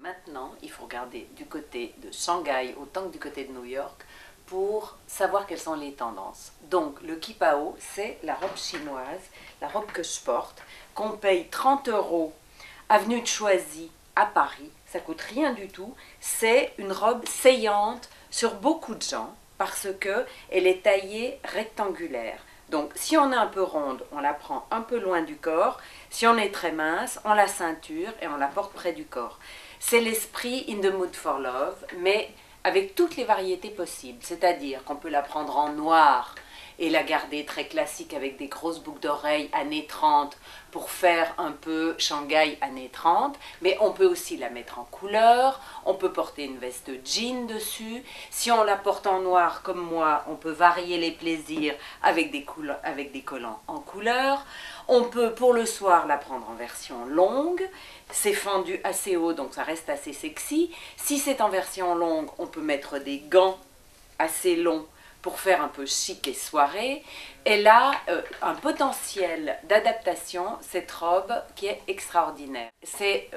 Maintenant, il faut regarder du côté de Shanghai autant que du côté de New York pour savoir quelles sont les tendances. Donc, le kipao, c'est la robe chinoise, la robe que je porte, qu'on paye 30 € avenue de Choisy à Paris. Ça coûte rien du tout. C'est une robe saillante sur beaucoup de gens parce qu'elle est taillée rectangulaire. Donc, si on est un peu ronde, on la prend un peu loin du corps. Si on est très mince, on la ceinture et on la porte près du corps. C'est l'esprit In the Mood for Love, mais avec toutes les variétés possibles. C'est-à-dire qu'on peut la prendre en noir et la garder très classique avec des grosses boucles d'oreilles années 30 pour faire un peu Shanghai années 30, mais on peut aussi la mettre en couleur, on peut porter une veste jean dessus. Si on la porte en noir comme moi, on peut varier les plaisirs avec des collants en couleur. On peut pour le soir la prendre en version longue, c'est fendu assez haut donc ça reste assez sexy. Si c'est en version longue, on peut mettre des gants assez longs pour faire un peu chic et soirée. Elle a un potentiel d'adaptation, cette robe, qui est extraordinaire. C'est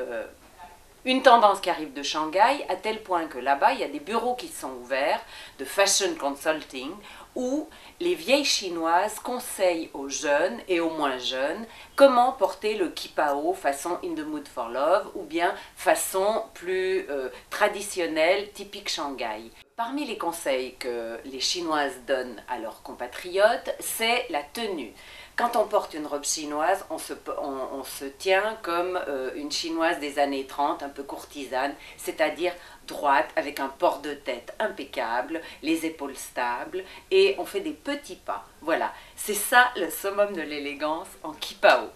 une tendance qui arrive de Shanghai, à tel point que là-bas, il y a des bureaux qui sont ouverts de fashion consulting, où les vieilles chinoises conseillent aux jeunes et aux moins jeunes comment porter le kipao façon In the Mood for Love ou bien façon plus traditionnelle, typique Shanghai. Parmi les conseils que les Chinoises donnent à leurs compatriotes, c'est la tenue. Quand on porte une robe chinoise, on se tient comme une Chinoise des années 30, un peu courtisane, c'est-à-dire droite, avec un port de tête impeccable, les épaules stables, et on fait des petits pas. Voilà, c'est ça le summum de l'élégance en kipao.